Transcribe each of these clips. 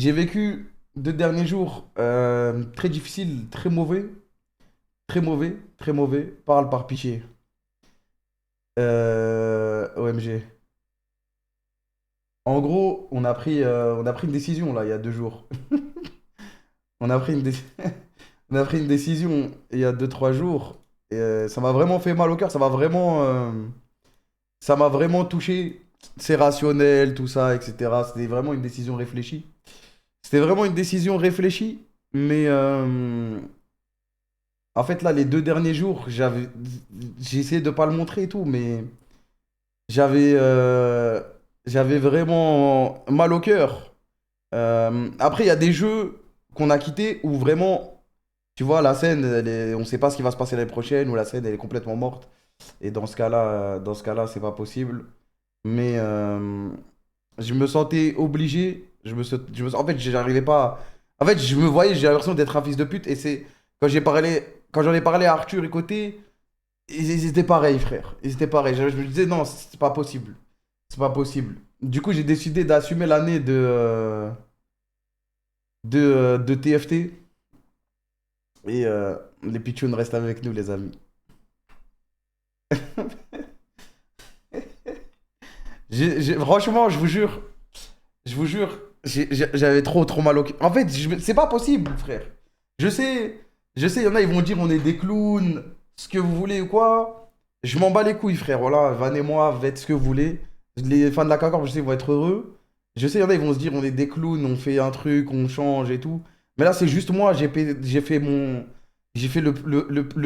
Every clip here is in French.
J'ai vécu 2 derniers jours très difficiles, très mauvais, très mauvais, très mauvais. Parle par pitié. OMG. En gros, on a pris une décision là, il y a 2 jours. On a pris une, dé- on a pris une décision il y a 2, 3 jours. Et ça m'a vraiment fait mal au cœur. Ça m'a vraiment touché. C'est rationnel, tout ça, etc. C'était vraiment une décision réfléchie. C'était vraiment une décision réfléchie. Mais en fait, là, les 2 derniers jours, j'ai essayé de pas le montrer et tout, mais j'avais j'avais vraiment mal au cœur. Après, il y a des jeux qu'on a quittés où vraiment, tu vois, la scène, on sait pas ce qui va se passer l'année prochaine, ou la scène, elle est complètement morte. Et dans ce cas-là, c'est pas possible. Mais je me sentais obligé. En fait, j'arrivais pas. En fait, je me voyais, j'ai l'impression d'être un fils de pute. Et c'est quand j'en ai parlé à Arthur et Côté, ils étaient pareils, frère. Ils étaient pareils. Je me disais, non, c'est pas possible. C'est pas possible. Du coup, j'ai décidé d'assumer l'année de TFT. Et les pitchouns restent avec nous, les amis. Franchement, je vous jure, j'avais trop mal au cœur. En fait, c'est pas possible, frère. Je sais, il y en a, ils vont dire on est des clowns, ce que vous voulez ou quoi. Je m'en bats les couilles, frère. Voilà, Van et moi, faites ce que vous voulez. Les fans de la K-Corp, je sais, ils vont être heureux. Je sais, il y en a, ils vont se dire on est des clowns, on fait un truc, on change et tout. Mais là, c'est juste moi, j'ai fait le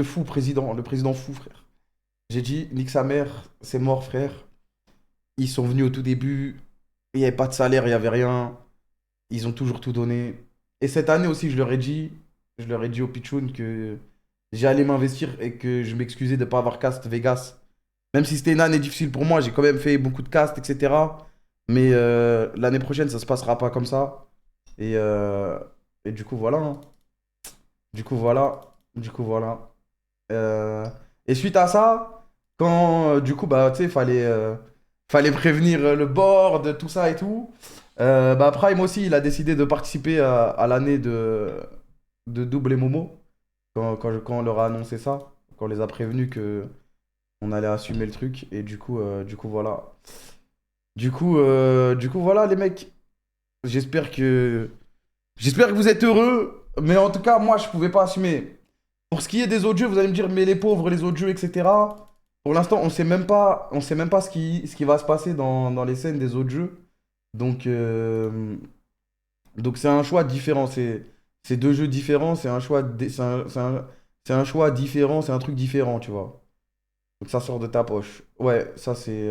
fou président, le président fou, frère. J'ai dit, nique sa mère, c'est mort, frère. Ils sont venus au tout début, il n'y avait pas de salaire, il n'y avait rien. Ils ont toujours tout donné. Et cette année aussi, je leur ai dit au Pichoun que j'allais m'investir et que je m'excusais de ne pas avoir cast Vegas. Même si c'était une année difficile pour moi, j'ai quand même fait beaucoup de cast, etc. Mais l'année prochaine, ça se passera pas comme ça. Et, euh, et du coup, voilà, hein. Du coup, voilà. Du coup, voilà. Euh, et suite à ça, quand du coup, bah, tu sais, fallait prévenir le board, tout ça et tout. Bah, Prime aussi, il a décidé de participer à l'année de Double et Momo. Quand on leur a annoncé ça, quand on les a prévenus que on allait assumer le truc. Et du coup, voilà. Du coup, voilà, les mecs. J'espère que, j'espère que vous êtes heureux. Mais en tout cas, moi, je pouvais pas assumer. Pour ce qui est des autres jeux, vous allez me dire, mais les pauvres, les autres jeux, etc. Pour l'instant, on sait même pas ce qui va se passer dans les scènes des autres jeux. Donc, donc c'est un choix différent. C'est 2 jeux différents. C'est un choix différent. C'est un truc différent, tu vois. Donc ça sort de ta poche. Ouais, ça c'est.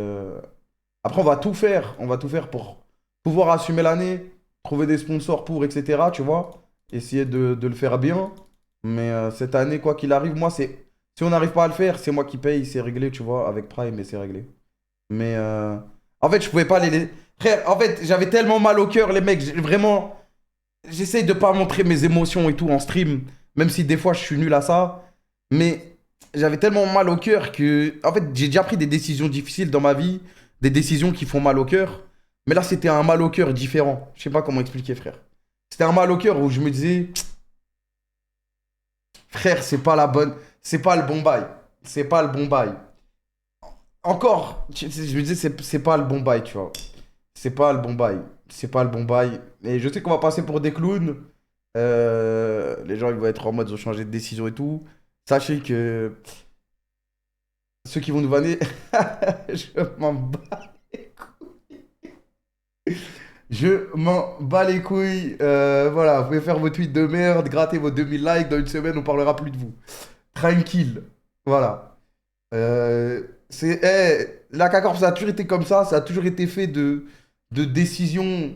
Après, on va tout faire. On va tout faire pour pouvoir assumer l'année, trouver des sponsors pour, etc. Tu vois. Essayer de le faire bien. Mais cette année, quoi qu'il arrive, moi, c'est. Si on n'arrive pas à le faire, c'est moi qui paye, c'est réglé, tu vois, avec Prime et c'est réglé. Mais en fait, je pouvais pas Frère, en fait, j'avais tellement mal au cœur, les mecs. Vraiment, j'essaye de pas montrer mes émotions et tout en stream, même si des fois je suis nul à ça. Mais j'avais tellement mal au cœur que, en fait, j'ai déjà pris des décisions difficiles dans ma vie, des décisions qui font mal au cœur. Mais là, c'était un mal au cœur différent. Je sais pas comment expliquer, frère. C'était un mal au cœur où je me disais, frère, c'est pas le bon bail. C'est pas le bon bail. Encore, je me disais, c'est pas le bon bail, tu vois. C'est pas le bon bail. C'est pas le bon bail. Et je sais qu'on va passer pour des clowns. Les gens, ils vont être en mode, ils ont changé de décision et tout. Sachez que ceux qui vont nous vanner, je m'en bats. Je m'en bats les couilles. Voilà, vous pouvez faire vos tweets de merde, gratter vos 2000 likes. Dans une semaine, on parlera plus de vous. Tranquille. Voilà. La CACORP, ça a toujours été comme ça a toujours été fait de décisions,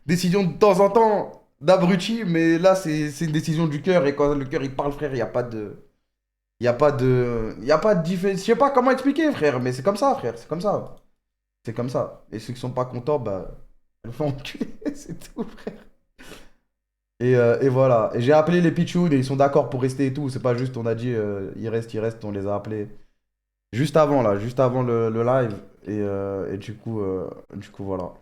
décisions de temps en temps d'abrutis, mais là, c'est une décision du cœur, et quand le cœur, il parle, frère, il y a pas de différence. Je sais pas comment expliquer, frère, mais c'est comme ça, frère, c'est comme ça. C'est comme ça. Et ceux qui sont pas contents, bah, ils font enculer, c'est tout, frère. Et voilà. Et j'ai appelé les pitchouns et ils sont d'accord pour rester et tout. C'est pas juste, on a dit, ils restent, on les a appelés. Juste avant, là, juste avant le live. Et du coup, voilà.